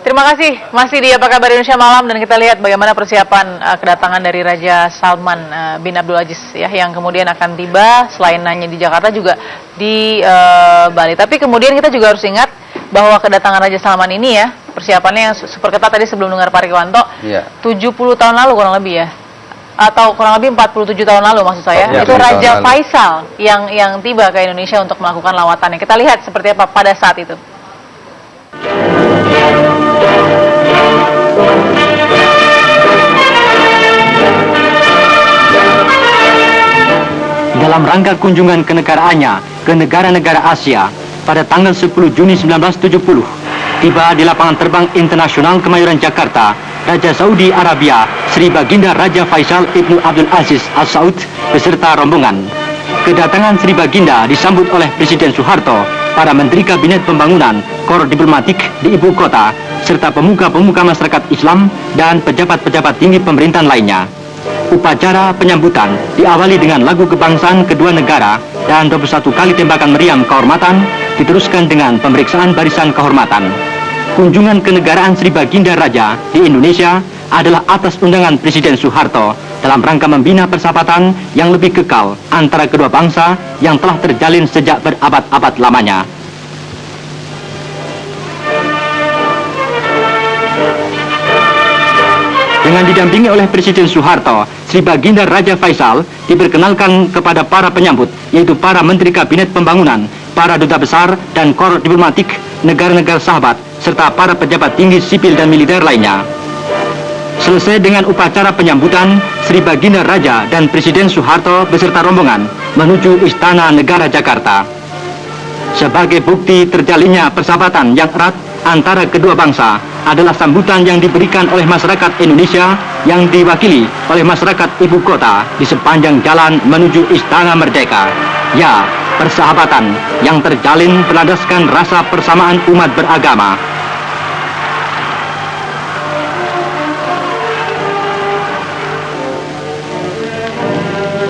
Terima kasih, masih di Apa Kabar Indonesia Malam, dan kita lihat bagaimana persiapan kedatangan dari Raja Salman bin Abdul Aziz ya, yang kemudian akan tiba selain hanya di Jakarta juga di Bali. Tapi kemudian kita juga harus ingat bahwa kedatangan Raja Salman ini ya, persiapannya yang super ketat tadi sebelum dengar Pak Rikwanto, 70 tahun lalu kurang lebih ya, atau kurang lebih 47 tahun lalu maksud saya, itu Raja Faisal yang tiba ke Indonesia untuk melakukan lawatannya. Kita lihat seperti apa pada saat itu. Dalam rangka kunjungan kenegaraannya ke negara-negara Asia pada tanggal 10 Juni 1970, tiba di lapangan terbang internasional Kemayoran Jakarta, Raja Saudi Arabia Sri Baginda Raja Faisal Ibnu Abdul Aziz Al Saud beserta rombongan. Kedatangan Sri Baginda disambut oleh Presiden Soeharto, para Menteri Kabinet Pembangunan, kor diplomatik di ibu kota, serta pemuka-pemuka masyarakat Islam dan pejabat-pejabat tinggi pemerintahan lainnya. Upacara penyambutan diawali dengan lagu kebangsaan kedua negara dan 21 kali tembakan meriam kehormatan diteruskan dengan pemeriksaan barisan kehormatan. Kunjungan kenegaraan Sri Baginda Raja di Indonesia adalah atas undangan Presiden Soeharto dalam rangka membina persahabatan yang lebih kekal antara kedua bangsa yang telah terjalin sejak berabad-abad lamanya. Dengan didampingi oleh Presiden Soeharto, Sri Baginda Raja Faisal diperkenalkan kepada para penyambut, yaitu para Menteri Kabinet Pembangunan, para duta besar dan kor diplomatik negara-negara sahabat, serta para pejabat tinggi sipil dan militer lainnya. Selesai dengan upacara penyambutan, Sri Baginda Raja dan Presiden Soeharto beserta rombongan menuju Istana Negara Jakarta. Sebagai bukti terjalinnya persahabatan yang erat antara kedua bangsa adalah sambutan yang diberikan oleh masyarakat Indonesia yang diwakili oleh masyarakat ibu kota di sepanjang jalan menuju Istana Merdeka. Ya, persahabatan yang terjalin berlandaskan rasa persamaan umat beragama.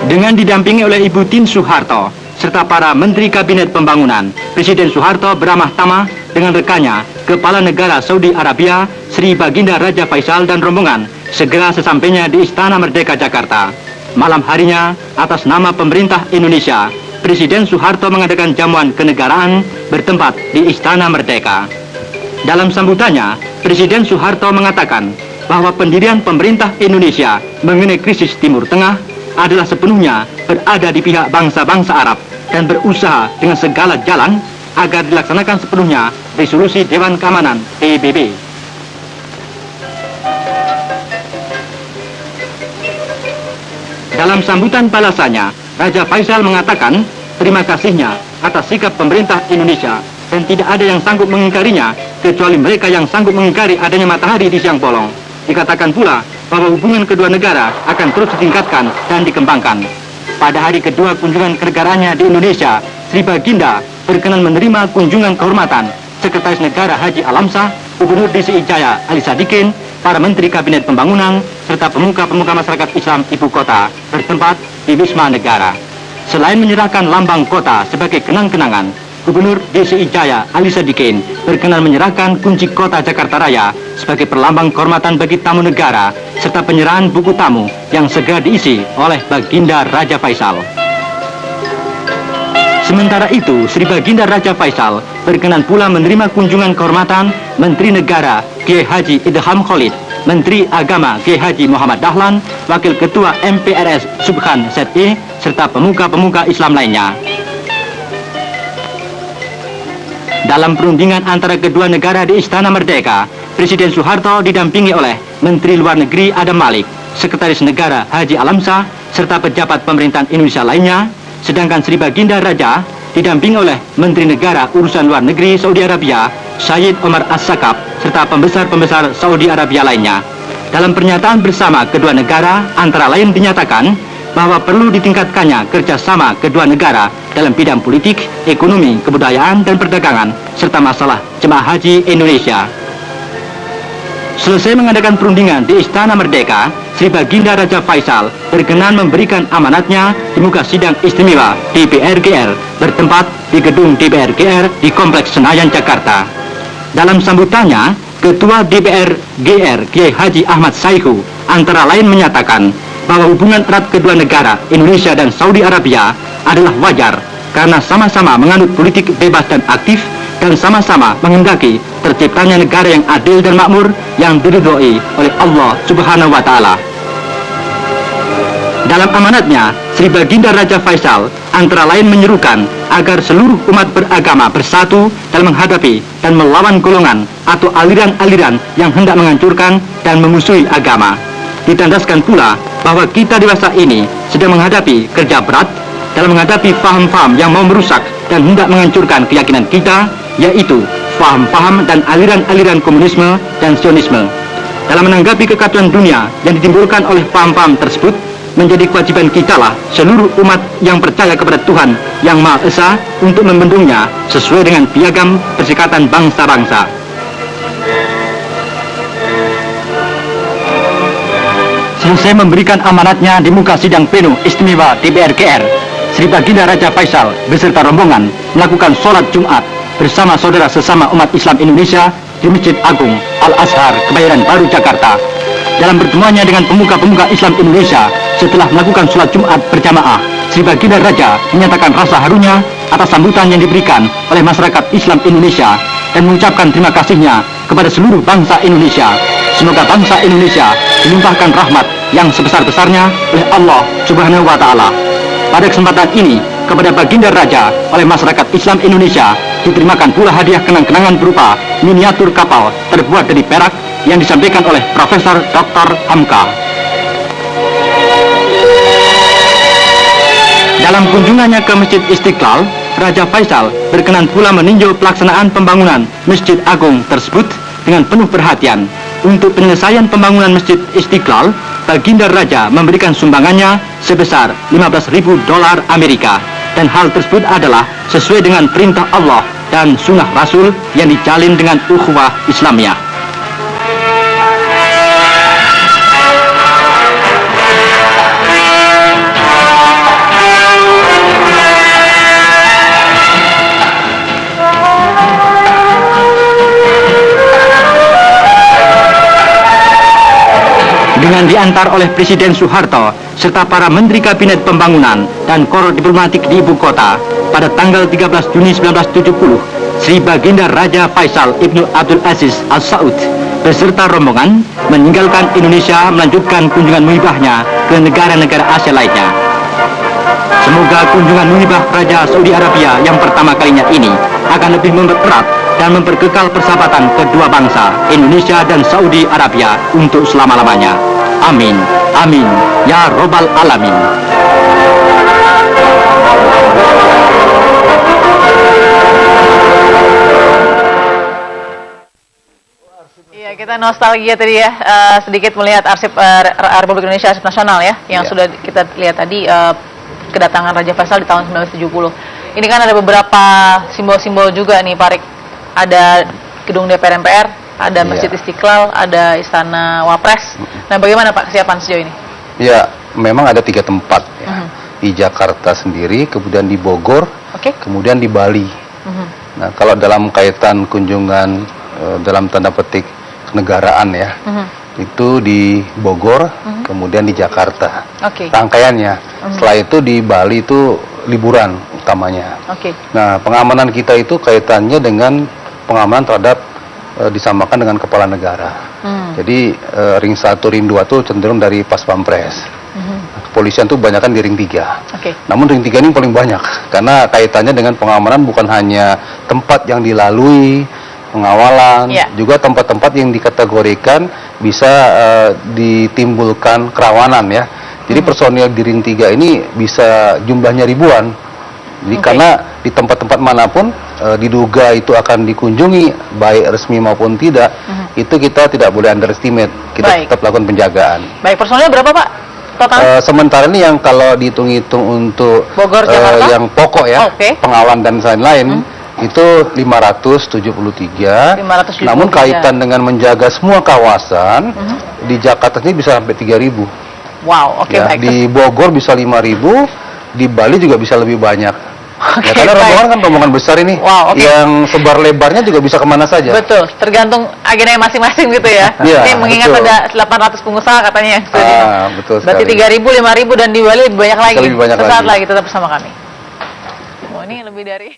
Dengan didampingi oleh Ibu Tien Soeharto serta para Menteri Kabinet Pembangunan, Presiden Soeharto beramah tamah dengan rekannya, Kepala Negara Saudi Arabia Sri Baginda Raja Faisal dan rombongan segera sesampainya di Istana Merdeka Jakarta. Malam harinya, atas nama pemerintah Indonesia, Presiden Soeharto mengadakan jamuan kenegaraan bertempat di Istana Merdeka. Dalam sambutannya, Presiden Soeharto mengatakan bahwa pendirian pemerintah Indonesia mengenai krisis Timur Tengah adalah sepenuhnya berada di pihak bangsa-bangsa Arab dan berusaha dengan segala jalan agar dilaksanakan sepenuhnya resolusi Dewan Keamanan PBB. Dalam sambutan balasannya, Raja Faisal mengatakan terima kasihnya atas sikap pemerintah Indonesia dan tidak ada yang sanggup mengingkarinya kecuali mereka yang sanggup mengingkari adanya matahari di siang bolong. Dikatakan pula bahwa hubungan kedua negara akan terus ditingkatkan dan dikembangkan. Pada hari kedua kunjungan kenegaraannya di Indonesia, Sri Baginda berkenan menerima kunjungan kehormatan Sekretaris Negara Haji Alamsyah, Gubernur DKI Jaya Ali Sadikin, para Menteri Kabinet Pembangunan, serta pemuka-pemuka masyarakat Islam ibu kota bertempat di Wisma Negara. Selain menyerahkan lambang kota sebagai kenang-kenangan, Gubernur DKI Jaya Ali Sadikin berkenan menyerahkan kunci kota Jakarta Raya sebagai perlambang kehormatan bagi tamu negara, serta penyerahan buku tamu yang segera diisi oleh Baginda Raja Faisal. Sementara itu, Sri Baginda Raja Faisal berkenan pula menerima kunjungan kehormatan Menteri Negara Kiai Haji Idham Khalid, Menteri Agama Kiai Haji Muhammad Dahlan, Wakil Ketua MPRS Subhan ZE, serta pemuka-pemuka Islam lainnya. Dalam perundingan antara kedua negara di Istana Merdeka, Presiden Soeharto didampingi oleh Menteri Luar Negeri Adam Malik, Sekretaris Negara Haji Alamsyah, serta pejabat pemerintahan Indonesia lainnya, sedangkan Sri Baginda Raja didampingi oleh Menteri Negara Urusan Luar Negeri Saudi Arabia, Syed Omar As-Sakaf, serta pembesar-pembesar Saudi Arabia lainnya. Dalam pernyataan bersama kedua negara, antara lain dinyatakan bahwa perlu ditingkatkannya kerjasama kedua negara dalam bidang politik, ekonomi, kebudayaan, dan perdagangan, serta masalah jemaah haji Indonesia. Selesai mengadakan perundingan di Istana Merdeka, Sri Baginda Raja Faisal berkenan memberikan amanatnya di muka sidang istimewa DPR GR bertempat di gedung DPR GR di Kompleks Senayan, Jakarta. Dalam sambutannya, Ketua DPR GR Kiai Haji Ahmad Saihu antara lain menyatakan bahwa hubungan erat kedua negara Indonesia dan Saudi Arabia adalah wajar karena sama-sama menganut politik bebas dan aktif dan sama-sama menghendaki terciptanya negara yang adil dan makmur yang diridhoi oleh Allah Subhanahu wa Ta'ala. Dalam amanatnya, Sri Baginda Raja Faisal antara lain menyerukan agar seluruh umat beragama bersatu dalam menghadapi dan melawan golongan atau aliran-aliran yang hendak menghancurkan dan memusuhi agama. Ditandaskan pula bahwa kita dewasa ini sedang menghadapi kerja berat dalam menghadapi paham-paham yang mau merusak dan hendak menghancurkan keyakinan kita, yaitu paham-paham dan aliran-aliran komunisme dan sionisme. Dalam menanggapi kekacauan dunia yang ditimbulkan oleh paham-paham tersebut, menjadi kewajiban kitalah seluruh umat yang percaya kepada Tuhan yang Maha Esa untuk membendungnya sesuai dengan piagam Perserikatan Bangsa-Bangsa. Selesai memberikan amanatnya di muka sidang pleno istimewa DPR GR, Sri Baginda Raja Faisal beserta rombongan melakukan sholat Jumat bersama saudara sesama umat Islam Indonesia di Masjid Agung Al-Azhar, Kebayoran Baru, Jakarta. Dalam pertemuannya dengan pemuka-pemuka Islam Indonesia setelah melakukan sholat Jumat berjamaah, Sri Baginda Raja menyatakan rasa harunya atas sambutan yang diberikan oleh masyarakat Islam Indonesia dan mengucapkan terima kasihnya kepada seluruh bangsa Indonesia. Semoga bangsa Indonesia dilimpahkan rahmat yang sebesar-besarnya oleh Allah Subhanahu wa Ta'ala. Pada kesempatan ini, kepada Baginda Raja oleh masyarakat Islam Indonesia diterimakan pula hadiah kenang-kenangan berupa miniatur kapal terbuat dari perak yang disampaikan oleh Profesor Dr. Hamka. Dalam kunjungannya ke Masjid Istiqlal, Raja Faisal berkenan pula meninjau pelaksanaan pembangunan Masjid Agung tersebut dengan penuh perhatian. Untuk penyelesaian pembangunan Masjid Istiqlal, Baginda Raja memberikan sumbangannya sebesar $15.000 Amerika. Dan hal tersebut adalah sesuai dengan perintah Allah dan sunnah Rasul yang dijalin dengan ukhuwah Islamiyah. Dengan diantar oleh Presiden Soeharto serta para Menteri Kabinet Pembangunan dan Kor Diplomatik di Ibu Kota pada tanggal 13 Juni 1970, Sri Baginda Raja Faisal Ibnu Abdul Aziz Al Saud beserta rombongan meninggalkan Indonesia melanjutkan kunjungan muhibahnya ke negara-negara Asia lainnya. Semoga kunjungan muhibah Raja Saudi Arabia yang pertama kalinya ini akan lebih mempererat dan memperkekal persahabatan kedua bangsa Indonesia dan Saudi Arabia untuk selama-lamanya. Amin, amin, ya Robbal Alamin. Iya, kita nostalgia tadi ya, sedikit melihat arsip Republik Indonesia, arsip nasional ya, yang sudah kita lihat tadi kedatangan Raja Faisal di tahun 1970. Ini kan ada beberapa simbol-simbol juga nih, Pak Rik. Ada gedung DPR MPR, ada Masjid Istiqlal, ada Istana Wapres. Nah, bagaimana Pak kesiapan sejauh ini? Ya, memang ada 3 tempat ya. Di Jakarta sendiri, kemudian di Bogor, kemudian di Bali. Nah, kalau dalam kaitan kunjungan dalam tanda petik kenegaraan ya, itu di Bogor, kemudian di Jakarta. Rangkaiannya. Setelah itu di Bali itu liburan utamanya. Nah, pengamanan kita itu kaitannya dengan pengamanan terhadap disamakan dengan kepala negara. Jadi ring 1, ring 2 itu cenderung dari Pas Pampres. Kepolisian itu banyak kan di ring 3. Namun ring 3 ini paling banyak karena kaitannya dengan pengamanan bukan hanya tempat yang dilalui, pengawalan, juga tempat-tempat yang dikategorikan bisa ditimbulkan kerawanan ya. Jadi personil di ring 3 ini bisa jumlahnya ribuan. Jadi karena di tempat-tempat manapun diduga itu akan dikunjungi, baik resmi maupun tidak, itu kita tidak boleh underestimate. Kita tetap lakukan penjagaan. Baik, personilnya berapa Pak? Total? Sementara ini yang kalau dihitung-hitung untuk Bogor, Jakarta? Yang pokok ya, pengawalan dan lain-lain, itu 573. Namun kaitan dengan menjaga semua kawasan, di Jakarta ini bisa sampai 3.000. Wow, ya, baik. Di Bogor bisa 5.000, di Bali juga bisa lebih banyak. Ya, karena rombongan kan rombongan besar ini, yang sebar lebarnya juga bisa kemana saja. Betul, tergantung agenda masing-masing gitu ya. Ini mengingat betul. ada 800 pengusaha katanya yang sudah betul berarti 3.000, 5.000 dan di Bali lebih banyak lagi. Lebih banyak Sesaat lagi. lagi tetap bersama kami. Oh, ini lebih dari